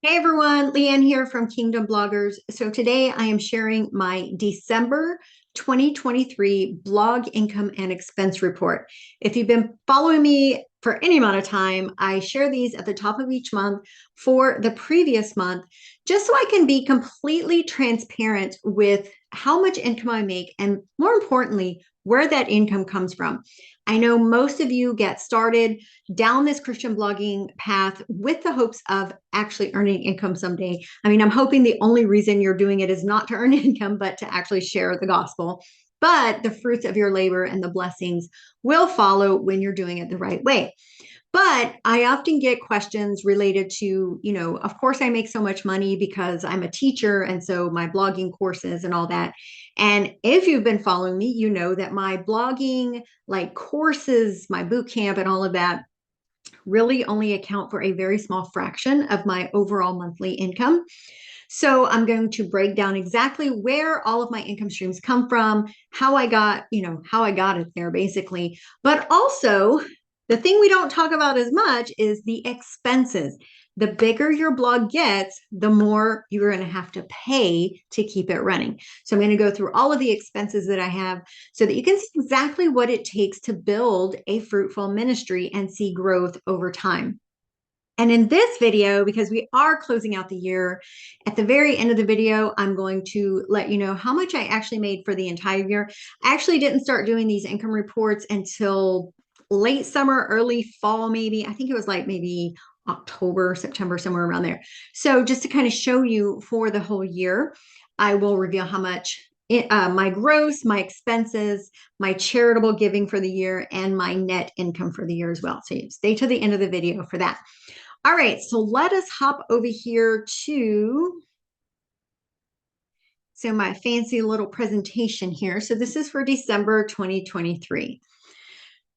Hey everyone, Leanne here from Kingdom Bloggers. So today I am sharing my December 2023 blog income and expense report. If you've been following me for any amount of time, I share these at the top of each month for the previous month, just so I can be completely transparent with how much income I make and more importantly, where that income comes from. I know most of you get started down this Christian blogging path with the hopes of actually earning income someday. I mean, I'm hoping the only reason you're doing it is not to earn income, but to actually share the gospel. But the fruits of your labor and the blessings will follow when you're doing it the right way. But I often get questions related to, of course, I make so much money because I'm a teacher. And so my blogging courses and all that. And if you've been following me, you know that my blogging, like courses, my boot camp, and all of that really only account for a very small fraction of my overall monthly income. So I'm going to break down exactly where all of my income streams come from, how I got it there basically. But also, the thing we don't talk about as much is the expenses. The bigger your blog gets, the more you're going to have to pay to keep it running. So I'm going to go through all of the expenses that I have so that you can see exactly what it takes to build a fruitful ministry and see growth over time. And in this video, because we are closing out the year, at the very end of the video, I'm going to let you know how much I actually made for the entire year. I actually didn't start doing these income reports until late summer, early fall, maybe. I think it was like maybe October, September, somewhere around there. So just to kind of show you for the whole year, I will reveal how much my gross, my expenses, my charitable giving for the year, and my net income for the year as well. So stay to the end of the video for that. All right, so let us hop over here to my fancy little presentation here. So this is for December 2023.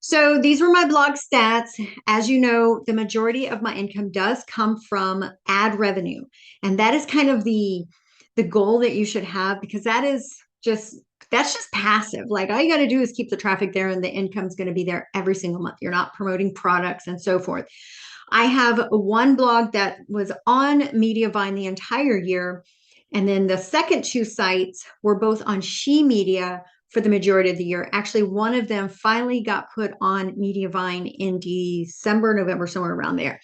So these were my blog stats. As you know, the majority of my income does come from ad revenue. And that is kind of the goal that you should have, because that's just passive. Like all you got to do is keep the traffic there and the income's going to be there every single month. You're not promoting products and so forth. I have one blog that was on Mediavine the entire year. And then the second two sites were both on She Media for the majority of the year. Actually, one of them finally got put on Mediavine in December, November, somewhere around there.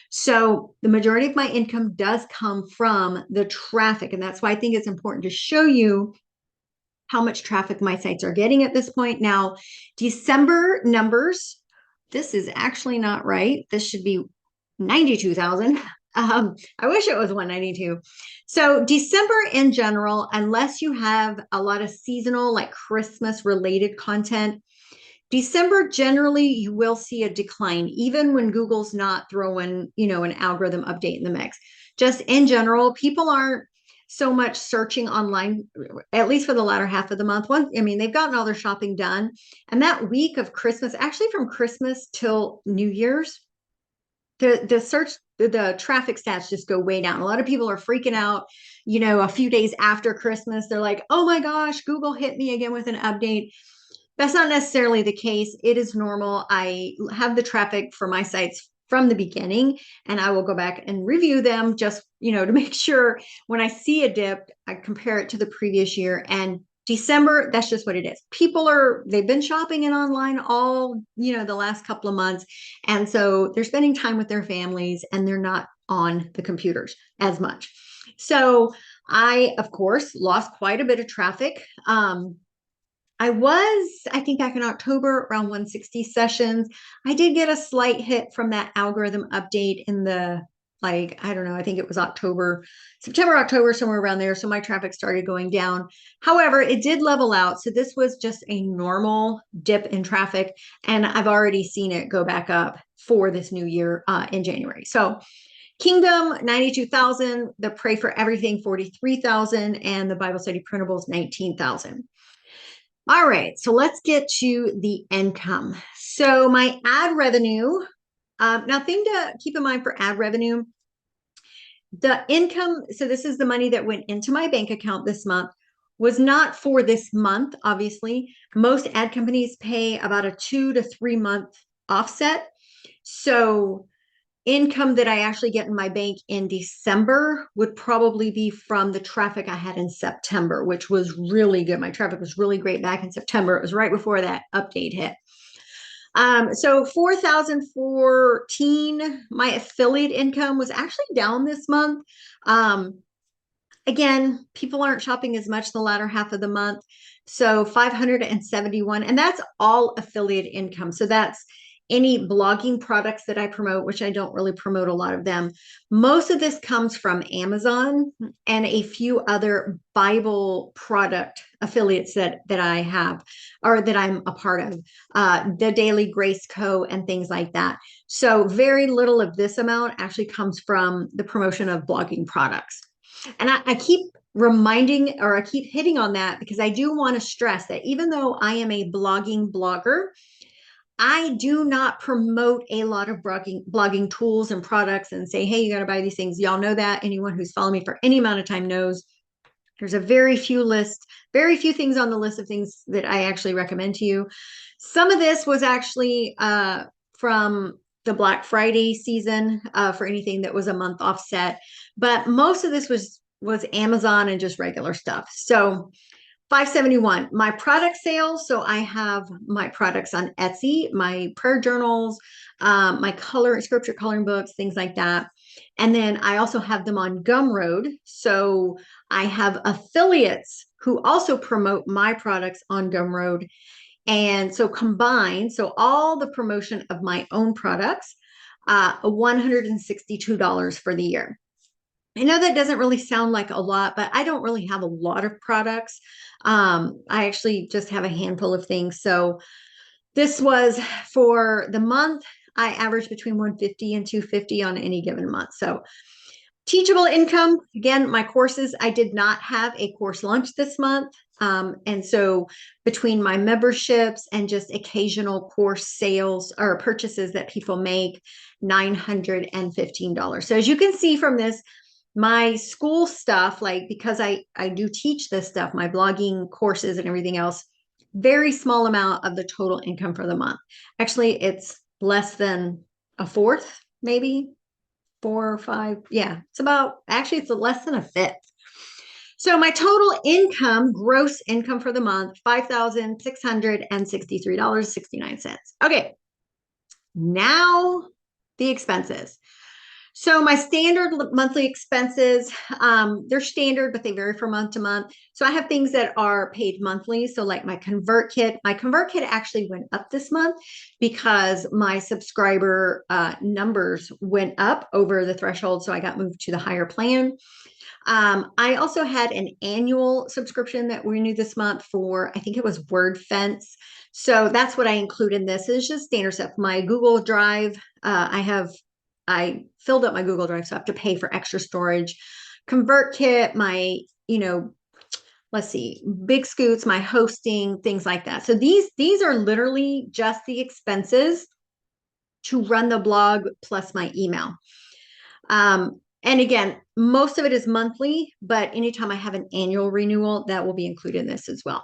So the majority of my income does come from the traffic. And that's why I think it's important to show you how much traffic my sites are getting at this point. Now, December numbers, this is actually not right. This should be 92,000. I wish it was 192. So December in general, unless you have a lot of seasonal, like Christmas related content, December generally you will see a decline, even when Google's not throwing, an algorithm update in the mix. Just in general, people aren't so much searching online, at least for the latter half of the month. They've gotten all their shopping done. And that week of Christmas, actually from Christmas till New Year's, the traffic stats just go way down. A lot of people are freaking out, a few days after Christmas. They're like, oh my gosh, Google hit me again with an update. That's not necessarily the case. It is normal. I have the traffic for my sites from the beginning, and I will go back and review them just, to make sure when I see a dip, I compare it to the previous year. And December, that's just what it is. They've been shopping and online all, the last couple of months. And so they're spending time with their families and they're not on the computers as much. So I, of course, lost quite a bit of traffic. I think back in October, around 160 sessions. I did get a slight hit from that algorithm update in I don't know, I think it was September, October, somewhere around there. So my traffic started going down. However, it did level out. So this was just a normal dip in traffic. And I've already seen it go back up for this new year in January. So Kingdom, 92,000, the Pray for Everything, 43,000, and the Bible Study Printables, 19,000. All right, so let's get to the income. So my ad revenue, now thing to keep in mind for ad revenue, the income, so this is the money that went into my bank account this month, was not for this month, obviously. Most ad companies pay about a 2 to 3 month offset. So income that I actually get in my bank in December would probably be from the traffic I had in September, which was really good. My traffic was really great back in September. It was right before that update hit. So 4,014, my affiliate income was actually down this month. Again, people aren't shopping as much the latter half of the month. So 571, and that's all affiliate income. So that's any blogging products that I promote, which I don't really promote a lot of them. Most of this comes from Amazon and a few other Bible product affiliates that I have or that I'm a part of, the Daily Grace Co. and things like that. So very little of this amount actually comes from the promotion of blogging products. And I keep reminding or I keep hitting on that because I do want to stress that even though I am a blogging blogger, I do not promote a lot of blogging tools and products and say, hey, you got to buy these things. Y'all know that. Anyone who's followed me for any amount of time knows there's a very few things on the list of things that I actually recommend to you. Some of this was actually from the Black Friday season for anything that was a month offset, but most of this was Amazon and just regular stuff. So 571, my product sales. So I have my products on Etsy, my prayer journals, my scripture coloring books, things like that. And then I also have them on Gumroad. So I have affiliates who also promote my products on Gumroad. And so combined, so all the promotion of my own products, $162 for the year. I know that doesn't really sound like a lot, but I don't really have a lot of products. I actually just have a handful of things. So this was for the month. I average between 150 and 250 on any given month. So teachable income, again, my courses, I did not have a course launch this month. And so between my memberships and just occasional course sales or purchases that people make, $915. So as you can see from this, my school stuff, like because I do teach this stuff, my blogging courses and everything else, very small amount of the total income for the month. Actually, it's less than a fourth, maybe 4 or 5. Yeah, it's less than a fifth. So my total income, gross income for the month, $5,663.69. Okay, now the expenses. So my standard monthly expenses, they're standard, but they vary from month to month. So I have things that are paid monthly. So like my convert kit actually went up this month because my subscriber numbers went up over the threshold. So I got moved to the higher plan. I also had an annual subscription that renewed this month for, I think it was WordFence. So that's what I include in this. It's just standard stuff. My Google Drive, I filled up my Google Drive, so I have to pay for extra storage. ConvertKit, my, let's see, Big Scoots, my hosting, things like that. So these are literally just the expenses to run the blog plus my email. And again, most of it is monthly, but anytime I have an annual renewal, that will be included in this as well.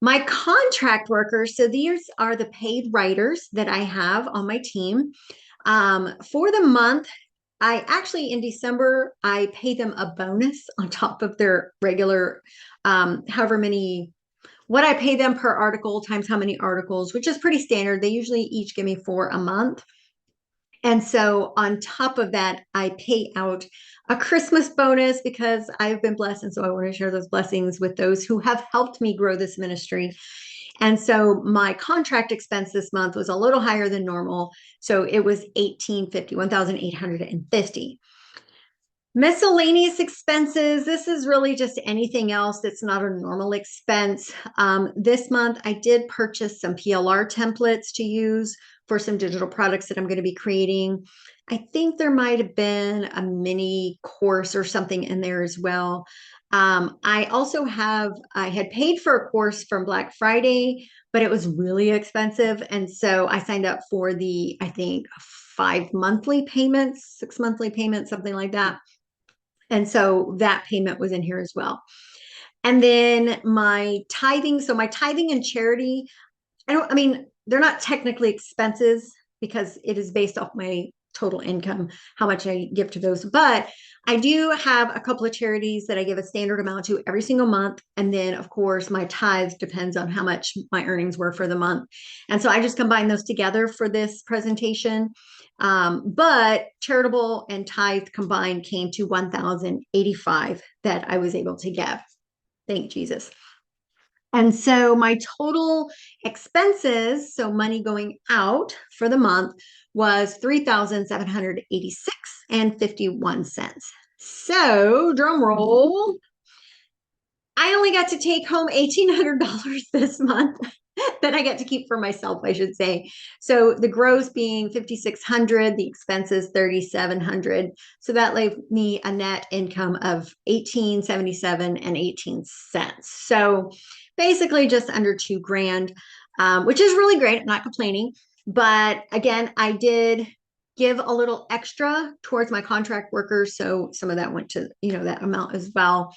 My contract workers, so these are the paid writers that I have on my team. For the month, I actually in December, I pay them a bonus on top of their regular, what I pay them per article times how many articles, which is pretty standard. They usually each give me 4 a month. And so on top of that, I pay out a Christmas bonus because I've been blessed. And so I want to share those blessings with those who have helped me grow this ministry. And so my contract expense this month was a little higher than normal. So it was $1,850. Miscellaneous expenses. This is really just anything else that's not a normal expense. This month, I did purchase some PLR templates to use for some digital products that I'm going to be creating. I think there might have been a mini course or something in there as well. I had paid for a course from Black Friday, but it was really expensive. And so I signed up for I think 6 monthly payments, something like that. And so that payment was in here as well. And then my tithing. So my tithing and charity, they're not technically expenses because it is based off my total income, how much I give to those. But I do have a couple of charities that I give a standard amount to every single month. And then, of course, my tithes depends on how much my earnings were for the month. And so I just combine those together for this presentation. But charitable and tithe combined came to 1,085 that I was able to give. Thank Jesus. And so my total expenses, so money going out for the month, was 3,786 and 51 cents. So drum roll, I only got to take home $1,800 this month that I get to keep for myself, I should say. So the gross being 5,600, the expenses 3,700. So that left me a net income of 1,877 and 18 cents. So basically just under $2,000, which is really great. I'm not complaining. But again, I did give a little extra towards my contract workers. So some of that went to, that amount as well.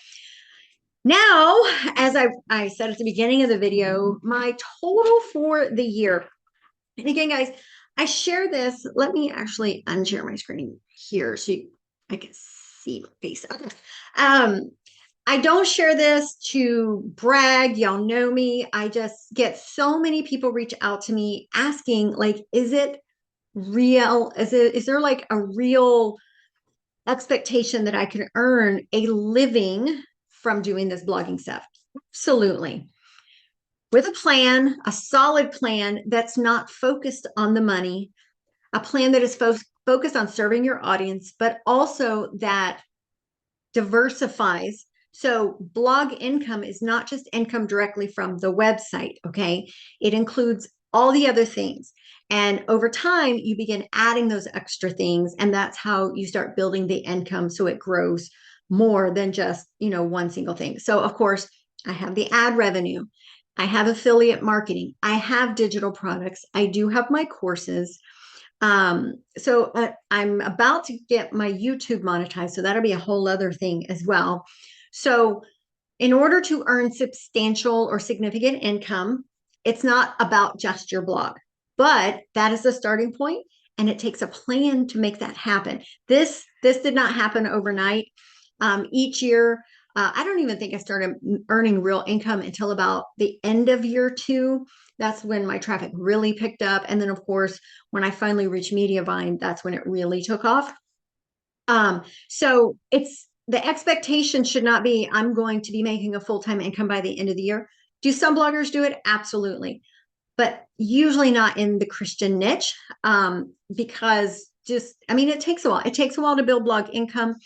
Now, as I said at the beginning of the video, my total for the year, and again, guys, I share this. Let me actually unshare my screen here so I can see my face. Okay. I don't share this to brag. Y'all know me. I just get so many people reach out to me asking, like, is it real? Is there like a real expectation that I can earn a living from doing this blogging stuff? Absolutely. With a plan, a solid plan that's not focused on the money, a plan that is focused on serving your audience, but also that diversifies. So blog income is not just income directly from the website, okay? It includes all the other things. And over time, you begin adding those extra things, and that's how you start building the income so it grows more than just, one single thing. So of course, I have the ad revenue. I have affiliate marketing. I have digital products. I do have my courses. So I'm about to get my YouTube monetized. So that'll be a whole other thing as well. So in order to earn substantial or significant income, it's not about just your blog, but that is the starting point, and it takes a plan to make that happen. This did not happen overnight. Each year, I don't even think I started earning real income until about the end of year 2. That's when my traffic really picked up. And then, of course, when I finally reached Mediavine, that's when it really took off. So the expectation should not be, I'm going to be making a full-time income by the end of the year. Do some bloggers do it? Absolutely. But usually not in the Christian niche, because it takes a while. It takes a while to build blog income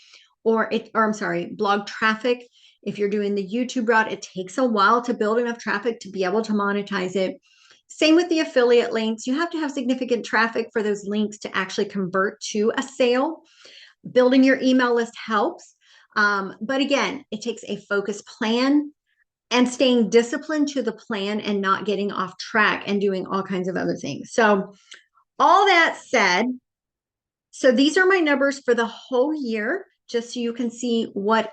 blog traffic. If you're doing the YouTube route, it takes a while to build enough traffic to be able to monetize it. Same with the affiliate links. You have to have significant traffic for those links to actually convert to a sale. Building your email list helps. But again, it takes a focused plan and staying disciplined to the plan and not getting off track and doing all kinds of other things. So all that said, so these are my numbers for the whole year, just so you can see what's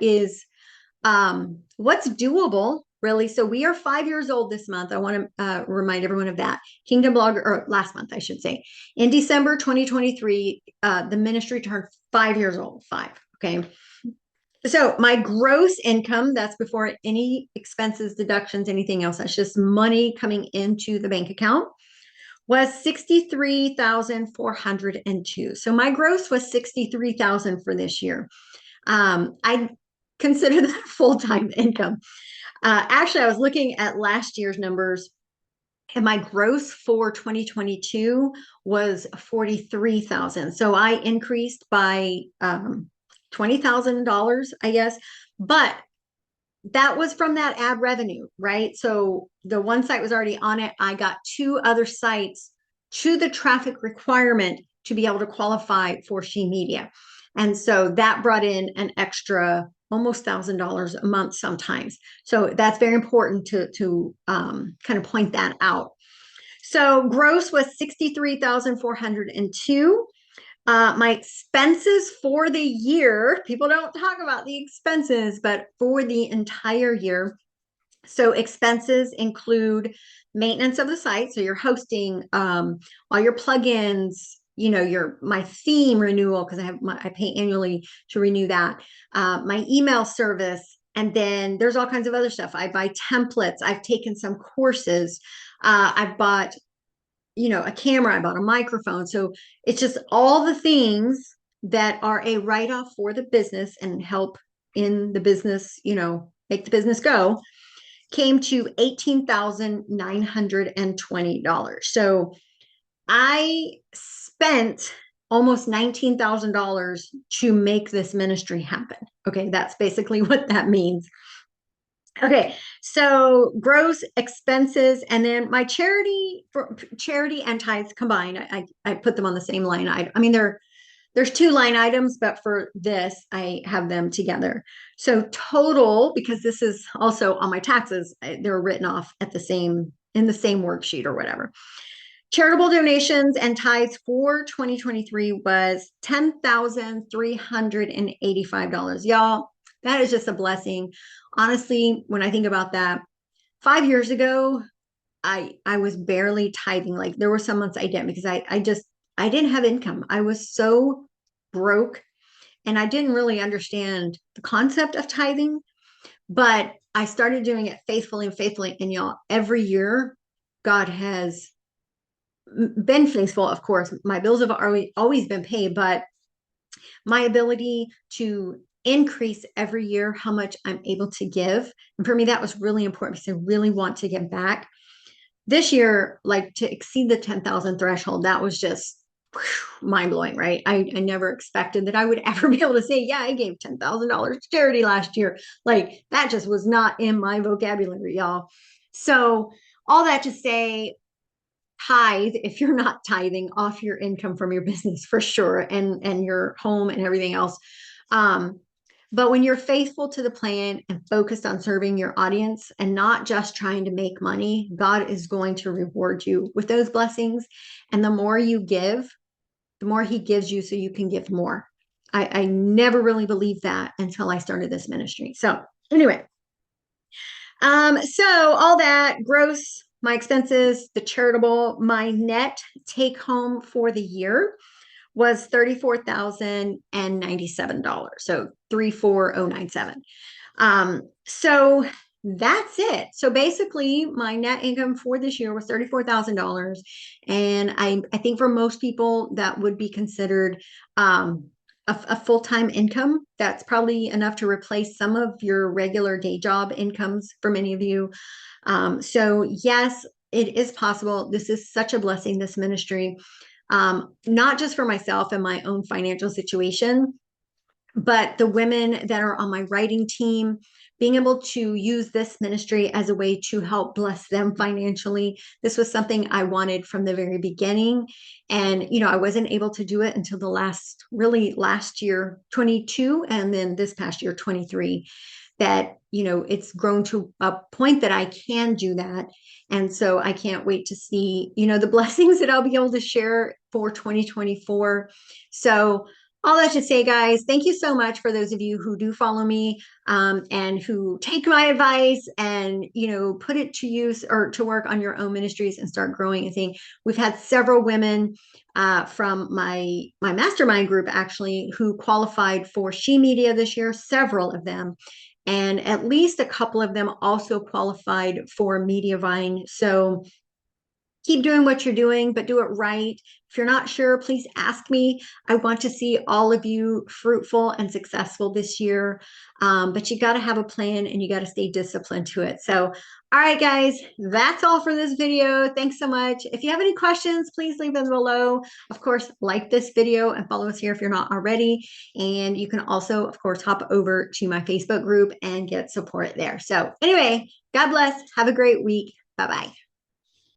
doable, really. So we are 5 years old this month. I want to remind everyone of that. Kingdom Blogger, or last month, I should say. In December 2023, the ministry turned 5 years old. 5, okay? So my gross income, that's before any expenses, deductions, anything else, that's just money coming into the bank account, was 63,402. So my gross was 63,000 for this year. I consider that full-time income. Actually, I was looking at last year's numbers, and my gross for 2022 was 43,000. So I increased by $20,000, I guess. But that was from that ad revenue, right? So the one site was already on it. I got 2 other sites to the traffic requirement to be able to qualify for She Media. And so that brought in an extra almost $1,000 a month sometimes. So that's very important to kind of point that out. So gross was 63,402. My expenses for the year, people don't talk about the expenses, but for the entire year. So expenses include maintenance of the site. So your hosting, all your plugins, my theme renewal, because I pay annually to renew that, my email service, and then there's all kinds of other stuff. I buy templates. I've taken some courses. I've bought, a camera. I bought a microphone. So it's just all the things that are a write-off for the business and help in the business, make the business go, came to $18,920. So I spent almost $19,000 to make this ministry happen. Okay, that's basically what that means. Okay, so gross expenses, and then my charity and tithes combined, I put them on the same line. I mean, there's two line items, but for this, I have them together. So total, because this is also on my taxes, they're written off in the same worksheet or whatever. Charitable donations and tithes for 2023 was $10,385. Y'all, that is just a blessing. Honestly, when I think about that, 5 years ago, I was barely tithing. Like, there were some months I didn't, because I didn't have income. I was so broke, and I didn't really understand the concept of tithing, but I started doing it faithfully and faithfully. And y'all, every year, God has been faithful. Of course, my bills have always been paid, but my ability to increase every year how much I'm able to give. And for me, that was really important, because I really want to give back. This year, like, to exceed the 10,000 threshold, that was just mind blowing, right? I never expected that I would ever be able to say, yeah, I gave $10,000 to charity last year. Like, that just was not in my vocabulary, y'all. So all that to say, tithe, if you're not tithing off your income from your business, for sure, and your home and everything else. But when you're faithful to the plan and focused on serving your audience and not just trying to make money, God is going to reward you with those blessings. And the more you give, the more He gives you, so you can give more. I never really believed that until I started this ministry. So anyway, so all that gross, my expenses, the charitable, my net take home for the year was $34,097. So 34097. So that's it. So basically, my net income for this year was $34,000. And I think for most people, that would be considered a full-time income. That's probably enough to replace some of your regular day job incomes for many of you. So yes, it is possible. This is such a blessing, this ministry, not just for myself and my own financial situation, but the women that are on my writing team, being able to use this ministry as a way to help bless them financially. This was something I wanted from the very beginning. And, I wasn't able to do it until last year, 22, and then this past year, 23, that, it's grown to a point that I can do that. And so I can't wait to see, the blessings that I'll be able to share for 2024. So all that to say, guys, thank you so much for those of you who do follow me, and who take my advice and, put it to use or to work on your own ministries and start growing and seeing. We've had several women from my mastermind group, actually, who qualified for She Media this year, several of them. And at least a couple of them also qualified for Mediavine. So keep doing what you're doing, but do it right. If you're not sure, please ask me. I want to see all of you fruitful and successful this year. But you got to have a plan, and you got to stay disciplined to it. So, all right, guys, that's all for this video. Thanks so much. If you have any questions, please leave them below. Of course, like this video and follow us here if you're not already. And you can also, of course, hop over to my Facebook group and get support there. So anyway, God bless. Have a great week. Bye-bye.